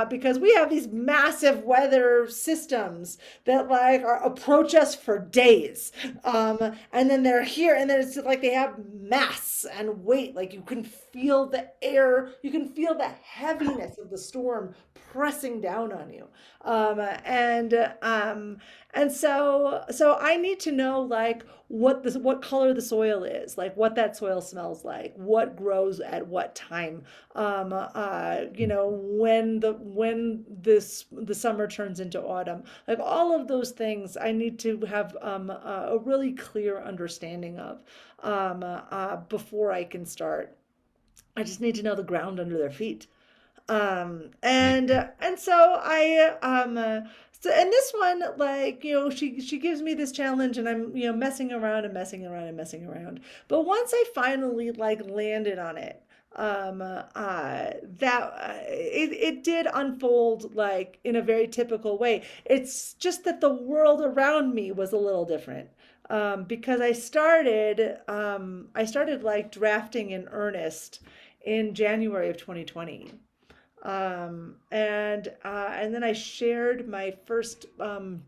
S2: Because we have these massive weather systems that like approach us for days. And then they're here, and then it's like they have mass and weight. Like you can feel the air, you can feel the heaviness of the storm pressing down on you. And so I need to know like what color the soil is, like what that soil smells like, what grows at what time, when the summer turns into autumn, like all of those things I need to have a really clear understanding of before I can start. I just need to know the ground under their feet. And so so in this one, like, she gives me this challenge, and I'm, messing around and messing around and messing around. But once I finally like landed on it, it did unfold like in a very typical way. It's just that the world around me was a little different. Because I started like drafting in earnest in January of 2020. And then I shared my first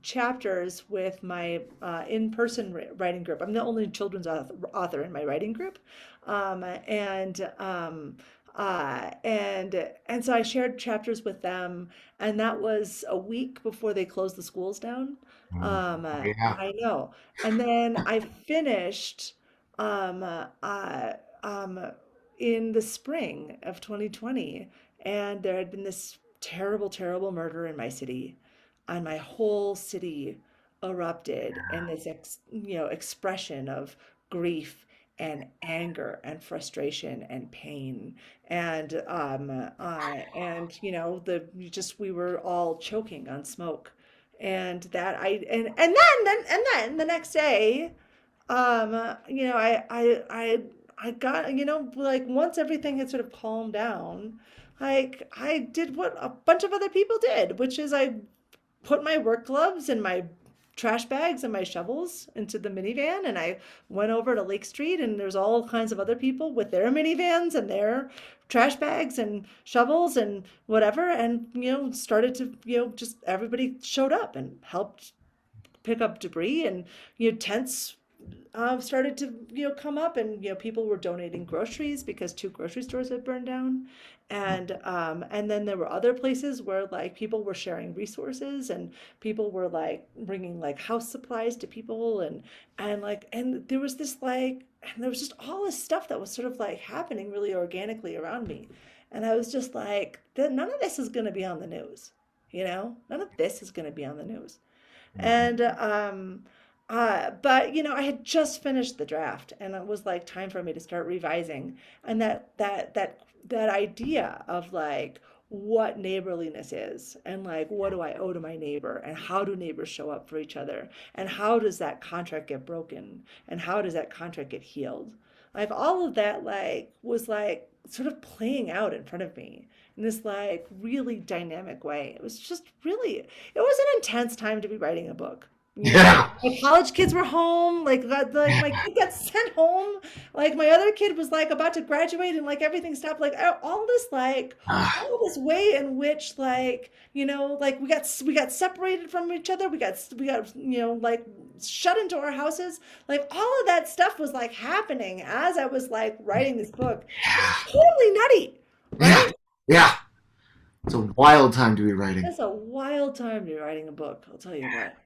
S2: chapters with my in-person writing group. I'm the only children's author in my writing group, and so I shared chapters with them, and that was a week before they closed the schools down.
S3: Yeah.
S2: I know, and then I finished um, uh, um, in the spring of 2020. And there had been this terrible, terrible murder in my city, and my whole city erupted in this expression of grief and anger and frustration and pain. And we were all choking on smoke. And that I and then the next day, I got, like once everything had sort of calmed down, like I did what a bunch of other people did, which is I put my work gloves and my trash bags and my shovels into the minivan, and I went over to Lake Street, and there's all kinds of other people with their minivans and their trash bags and shovels and whatever, and started to, just everybody showed up and helped pick up debris, and tents started to come up, and people were donating groceries because two grocery stores had burned down, and then there were other places where like people were sharing resources, and people were like bringing like house supplies to people, and there was this like, and there was just all this stuff that was sort of like happening really organically around me, and I was just like, none of this is going to be on the news, none of this is going to be on the news. And I had just finished the draft, and it was like time for me to start revising. And that idea of like what neighborliness is, and like what do I owe to my neighbor, and how do neighbors show up for each other, and how does that contract get broken, and how does that contract get healed? Like all of that like was like sort of playing out in front of me in this like really dynamic way. It was just really, it was an intense time to be writing a book.
S3: Yeah.
S2: My college kids were home. My kid got sent home. Like my other kid was like about to graduate, and like everything stopped. Like all this all this way in which like like we got separated from each other. We got like shut into our houses. Like all of that stuff was like happening as I was like writing this book. It's totally nutty,
S3: Yeah.
S2: right?
S3: Yeah. It's a wild time to be writing.
S2: It's a wild time to be writing a book. I'll tell you what.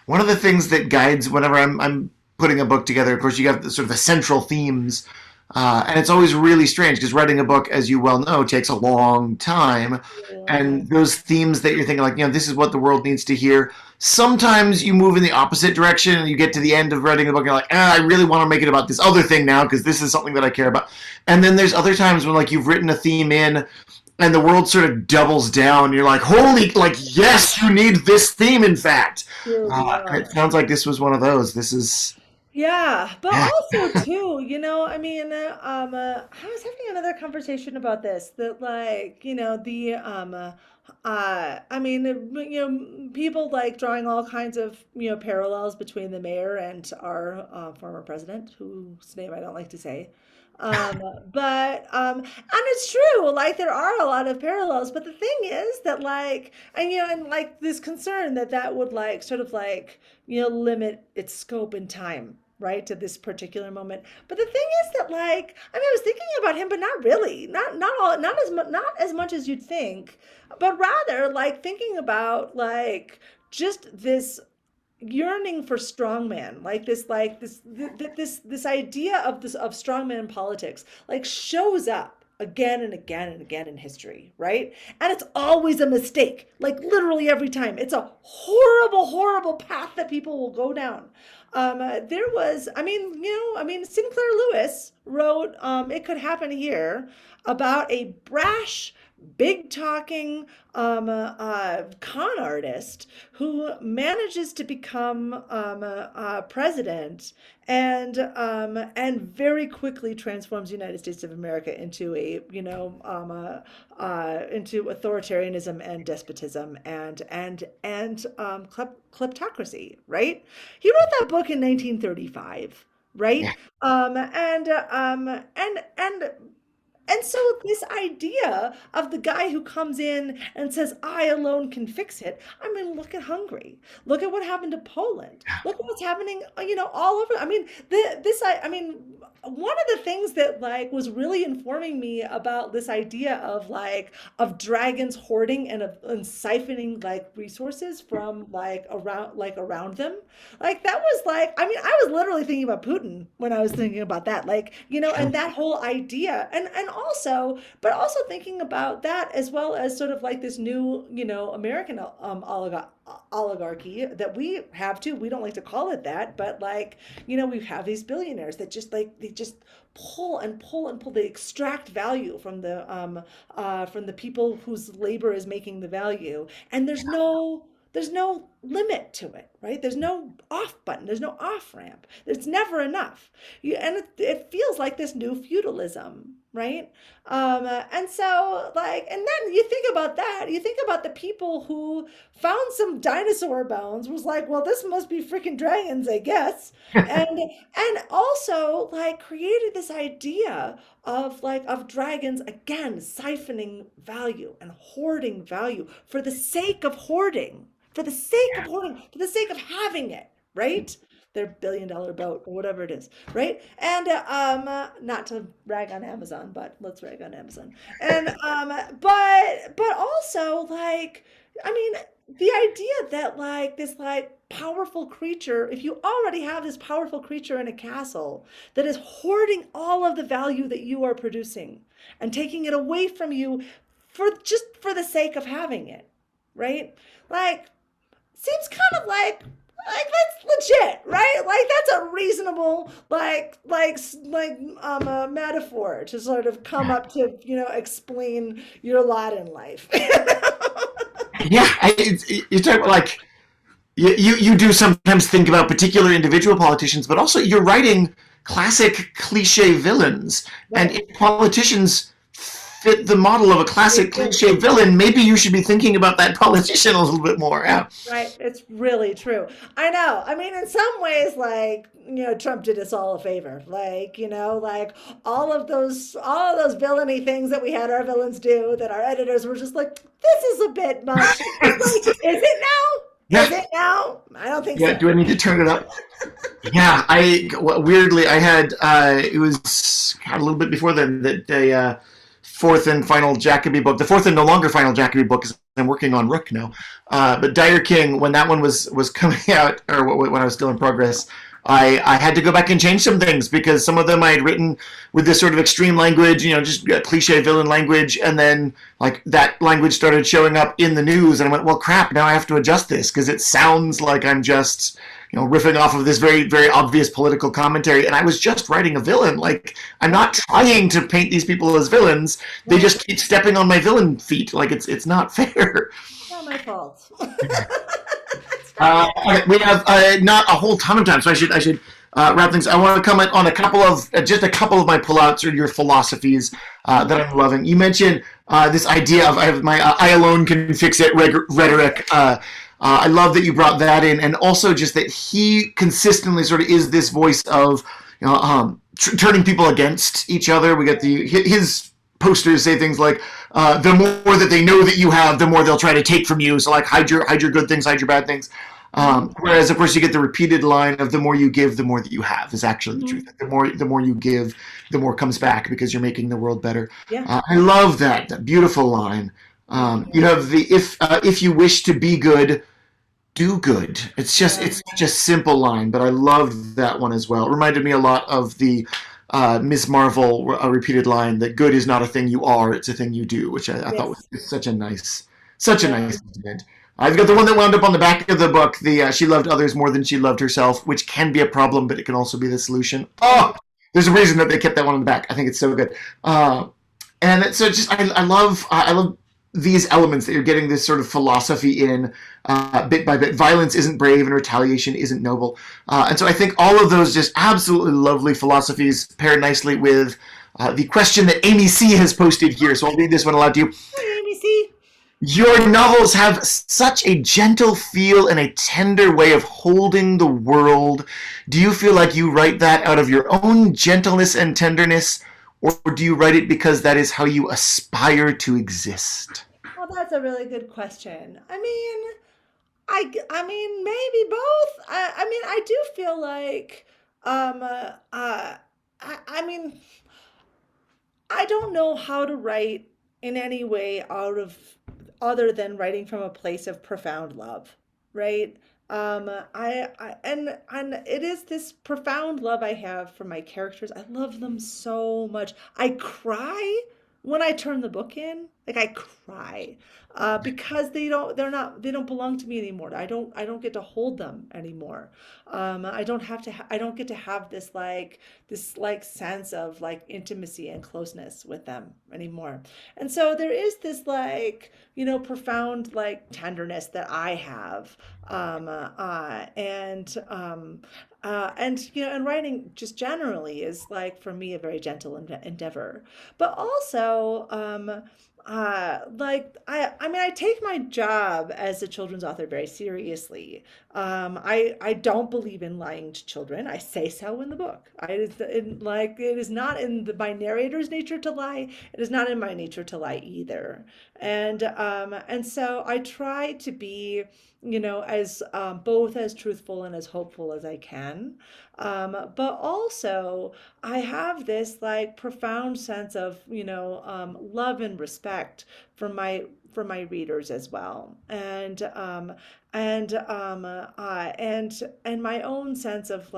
S3: One of the things that guides whenever I'm putting a book together, of course, you have the sort of the central themes, and it's always really strange because writing a book, as you well know, takes a long time, and those themes that you're thinking like, this is what the world needs to hear. Sometimes you move in the opposite direction, and you get to the end of writing a book, and you're like, I really want to make it about this other thing now because this is something that I care about. And then there's other times when like you've written a theme in, and the world sort of doubles down. You're like, holy, like, yes, you need this theme, in fact. It sounds like this was one of those. This is
S2: Yeah, but also too, I mean, I was having another conversation about this that like, I mean, people like drawing all kinds of, parallels between the mayor and our former president, whose name I don't like to say. Um, and it's true, like there are a lot of parallels, but the thing is that like, and like this concern that that would like sort of like, limit its scope and time, right, to this particular moment. But the thing is that like, I mean, I was thinking about him, but not really, not all, not as much as you'd think, but rather like thinking about like just this yearning for strongman, like this idea of strongman politics like shows up again and again and again in history, right? And it's always a mistake, like literally every time. It's a horrible, horrible path that people will go down. There was, Sinclair Lewis wrote It Could Happen Here about a brash, big talking con artist who manages to become president and very quickly transforms the United States of America into a into authoritarianism and despotism and kleptocracy, right? He wrote that book in 1935, right?
S3: Yeah.
S2: And so this idea of the guy who comes in and says, I alone can fix it. I mean, look at Hungary. Look at what happened to Poland. Look at what's happening, all over. I mean, one of the things that like was really informing me about this idea of like of dragons hoarding and siphoning like resources from around them, like that was like, I mean, I was literally thinking about Putin when I was thinking about that, like, and that whole idea, and also, but also thinking about that as well as sort of like this new, American oligarchy that we have too. We don't like to call it that, but like, we have these billionaires that just like they just pull and pull and pull. They extract value from the people whose labor is making the value, and there's no limit to it, right? There's no off button. There's no off ramp. It's never enough. And it feels like this new feudalism, right? And so like, and then you think about that. You think about the people who found some dinosaur bones, was like, well, this must be freaking dragons, I guess. And also like created this idea of dragons again siphoning value and hoarding value for the sake of hoarding, for the sake of hoarding, for the sake of having it, right? Their $1 billion boat or whatever it is, right? And not to rag on Amazon, but let's rag on Amazon. And but also like, I mean, the idea that like this like powerful creature, if you already have this powerful creature in a castle that is hoarding all of the value that you are producing and taking it away from you for the sake of having it, right? Like, seems kind of like that's legit, right? Like that's a reasonable a metaphor to sort of come up to explain your lot in life.
S3: Yeah, you talk about like you do sometimes think about particular individual politicians, but also you're writing classic cliche villains,
S2: Right.
S3: and if politicians fit the model of a classic cliche villain, maybe you should be thinking about that politician a little bit more. Yeah.
S2: Right. It's really true. I know. I mean, in some ways, like, Trump did us all a favor. Like, like all of those villainy things that we had our villains do that our editors were just like, this is a bit much. It's like, is it now?
S3: Yeah.
S2: Is it now? I don't think
S3: Yeah,
S2: so.
S3: do I need to turn it up? Yeah, weirdly, I had, it was a little bit before then, that the fourth and final Jackaby book, the fourth and no longer final Jackaby book, is I'm working on Rook now. But Dire King, when that one was coming out, or when I was still in progress, I had to go back and change some things because some of them I had written with this sort of extreme language, just cliche villain language, and then like that language started showing up in the news, and I went, well, crap, now I have to adjust this because it sounds like I'm just riffing off of this very, very obvious political commentary, and I was just writing a villain. Like, I'm not trying to paint these people as villains. They just keep stepping on my villain feet. Like, it's not fair.
S2: It's not my fault.
S3: We have not a whole ton of time, so I should wrap things, I want to comment on just a couple of my pullouts or your philosophies that I'm loving. You mentioned this idea of I alone can fix it rhetoric. I love that you brought that in, and also just that he consistently sort of is this voice of turning people against each other. We got his posters say things like, the more that they know that you have, the more they'll try to take from you. So like hide your good things, hide your bad things. Whereas of course you get the repeated line of the more you give, the more that you have is actually the truth. The more you give, the more comes back because you're making the world better.
S2: Yeah.
S3: I love that beautiful line. You have the if you wish to be good, do good. It's such a simple line, but I loved that one as well. It reminded me a lot of the Ms. Marvel repeated line that good is not a thing you are, it's a thing you do, which I thought was such a nice sentiment. I've got the one that wound up on the back of the book, she loved others more than she loved herself, which can be a problem, but it can also be the solution. Oh, there's a reason that they kept that one on the back. I think it's so good. And so just I love these elements that you're getting this sort of philosophy in bit by bit. Violence isn't brave and retaliation isn't noble. And so I think all of those just absolutely lovely philosophies pair nicely with the question that Amy C. has posted here. So I'll read this one aloud to you.
S2: Hi, Amy C.
S3: Your novels have such a gentle feel and a tender way of holding the world. Do you feel like you write that out of your own gentleness and tenderness, or do you write it because that is how you aspire to exist?
S2: Well, that's a really good question. I mean, maybe both. I do feel like, I mean, I don't know how to write in any way other than writing from a place of profound love, right? And it is this profound love I have for my characters. I love them so much. I cry when I turn the book in. Like I cry because they don't belong to me anymore. I don't get to hold them anymore. I don't get to have this sense of like intimacy and closeness with them anymore. And so there is this profound tenderness that I have. And writing just generally is for me a very gentle endeavor, but also I take my job as a children's author very seriously. I don't believe in lying to children. I say so in the book. It is not in my narrator's nature to lie. It is not in my nature to lie either. And so I try to be, as both as truthful and as hopeful as I can. But also I have this profound sense of, love and respect for my readers as well. And my own sense of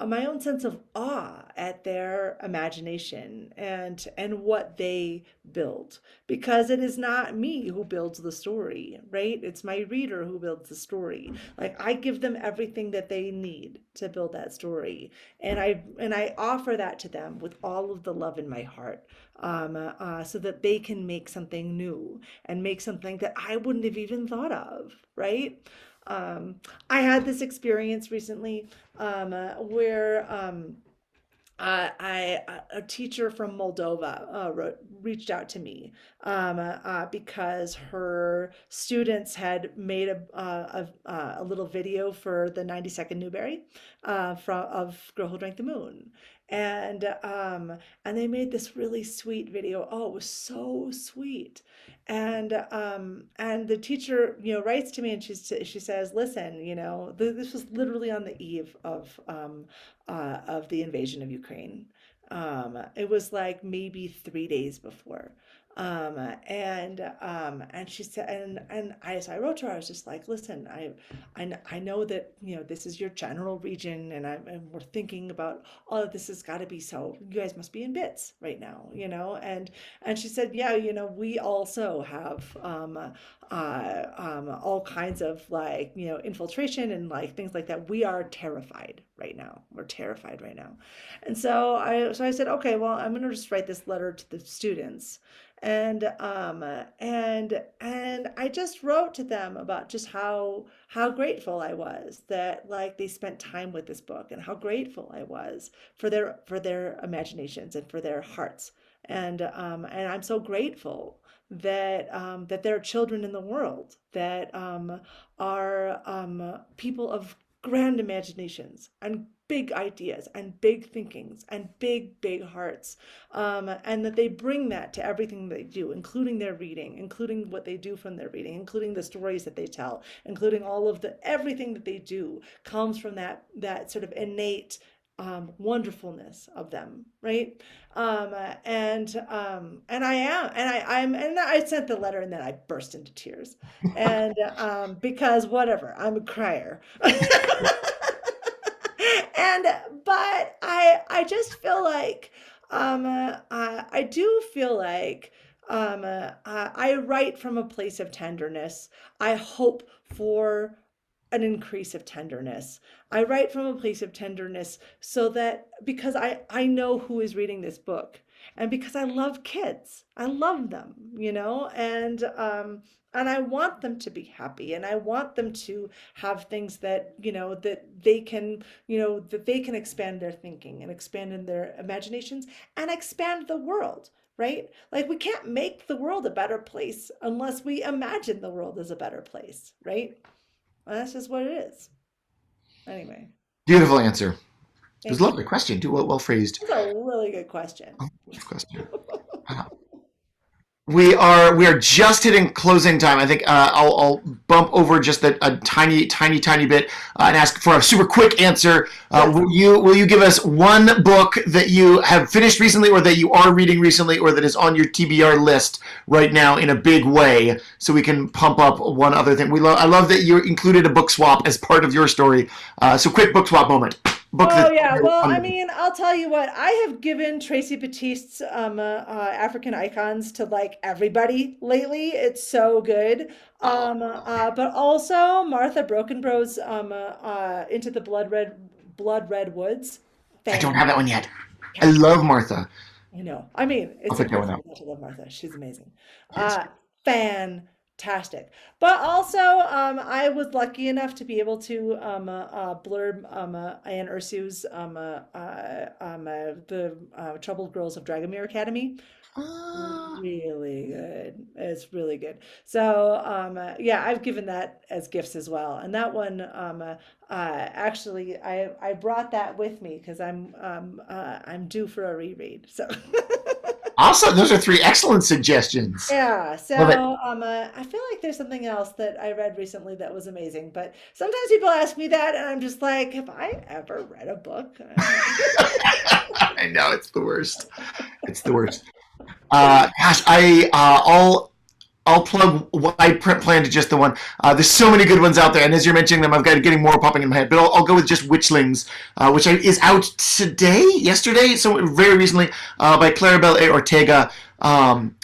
S2: my own sense of awe at their imagination and what they build, because it is not me who builds the story, right? It's my reader who builds the story. I give them everything that they need to build that story, and I offer that to them with all of the love in my heart, so that they can make something new and make something that I wouldn't have even thought of, right? I had this experience recently where a teacher from Moldova reached out to me because her students had made a little video for the 90-second Newbery of Girl Who Drank the Moon. And they made this really sweet video. Oh, it was so sweet. And the teacher, writes to me and she says, listen, this was literally on the eve of the invasion of Ukraine. It was maybe 3 days before. And she said, so I wrote to her. I was just listen, I know that this is your general region, and we're thinking about all of this has got to be, so you guys must be in bits right now, and she said, yeah, we also have all kinds of infiltration and things like that. We are terrified right now. We're terrified right now. And so I said, okay, well, I'm going to just write this letter to the students. And I just wrote to them about just how grateful I was that like they spent time with this book, and how grateful I was for their imaginations and for their hearts. And I'm so grateful that there are children in the world that are people of grand imaginations and big ideas and big thinkings and big hearts, and that they bring that to everything they do, including their reading, including what they do from their reading, including the stories that they tell, including all of the everything that they do comes from that sort of innate wonderfulness of them, right? And I sent the letter and then I burst into tears, and because whatever, I'm a crier. And but I just feel like I do feel like I write from a place of tenderness. I hope for an increase of tenderness. I write from a place of tenderness so that because I know who is reading this book, and because I love kids. I love them, and I want them to be happy, and I want them to have things that, that they can expand their thinking and expand in their imaginations and expand the world, right? Like we can't make the world a better place unless we imagine the world as a better place, right? Well, that's just what it is. Anyway,
S3: Beautiful answer. It was
S2: thank
S3: a
S2: you.
S3: lovely question, too. Well phrased.
S2: That's a really good question.
S3: Question. We are just hitting closing time. I think I'll bump over just a tiny bit and ask for a super quick answer.
S2: Yes.
S3: Will you give us one book that you have finished recently, or that you are reading recently, or that is on your TBR list right now in a big way, so we can pump up one other thing? I love that you included a book swap as part of your story. So quick book swap moment.
S2: Oh yeah, well, I mean, I'll tell you what, I have given Tracy Batiste's African Icons to like everybody lately. It's so good. But also Martha Brokenbro's Into the Blood Red Woods.
S3: I don't have that one yet. I love Martha.
S2: I mean,
S3: I'll
S2: it's
S3: pick that one up.
S2: impossible not to love Martha. She's amazing.
S3: Yes.
S2: Fantastic. But also, I was lucky enough to be able to blurb Anne Ursu's the Troubled Girls of Dragomir Academy. Really good. It's really good. So yeah, I've given that as gifts as well. And that one actually I brought that with me because I'm due for a reread. So
S3: Awesome. Those are three excellent suggestions.
S2: yeah, so
S3: Love it.
S2: I feel like there's something else that I read recently that was amazing, but sometimes people ask me that and I'm just like, have I ever read a book?
S3: I know, it's the worst. It's the worst. Gosh, I'll plug what I plan to just the one. There's so many good ones out there, and as you're mentioning them, I've got getting more popping in my head. But I'll go with just Witchlings, which is out yesterday, so very recently, by Claribel A. Ortega.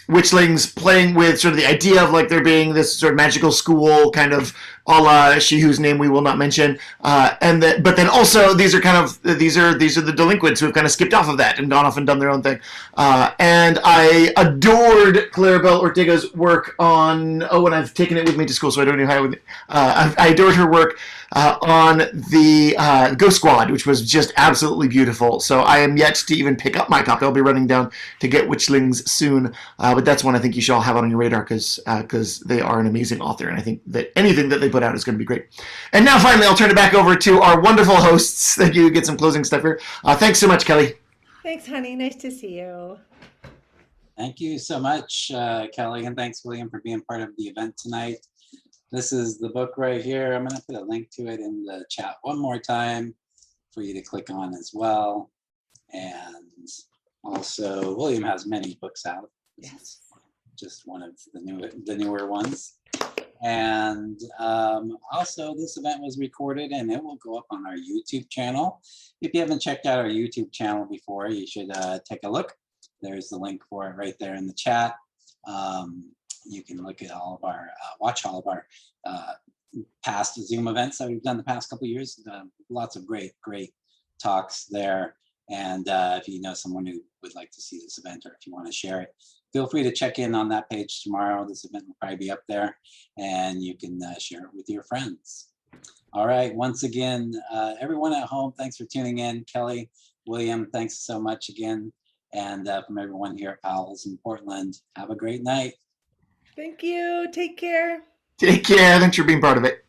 S3: Witchlings, playing with sort of the idea of like there being this sort of magical school, kind of a la She Whose Name We Will Not Mention, but then also these are the delinquents who have kind of skipped off of that and gone off and done their own thing. And I adored Claribel Ortega's work on and I've taken it with me to school, so I don't know how. I adored her work on the Ghost Squad, which was just absolutely beautiful. So I am yet to even pick up my copy. I'll be running down to get Witchlings soon. But that's one I think you should all have on your radar because they are an amazing author, and I think that anything that they put out is going to be great. And now finally, I'll turn it back over to our wonderful hosts. Thank you. Get some closing stuff here. Thanks so much, Kelly.
S2: Thanks, honey. Nice to see you.
S1: Thank you so much, Kelly, and thanks, William, for being part of the event tonight. This is the book right here. I'm going to put a link to it in the chat one more time for you to click on as well. And also, William has many books out.
S2: Yes.
S1: Just one of the newer ones. And also, this event was recorded and it will go up on our YouTube channel. If you haven't checked out our YouTube channel before, you should take a look. There's the link for it right there in the chat. You can look at all of our, watch all of our past Zoom events that we've done the past couple of years. Lots of great talks there. And if you know someone who would like to see this event, or if you want to share it, feel free to check in on that page tomorrow. This event will probably be up there, and you can share it with your friends. All right, once again, everyone at home, thanks for tuning in. Kelly, William, thanks so much again. And from everyone here at Powell's in Portland, have a great night.
S2: Thank you. Take care.
S3: Take care. Thanks for being part of it.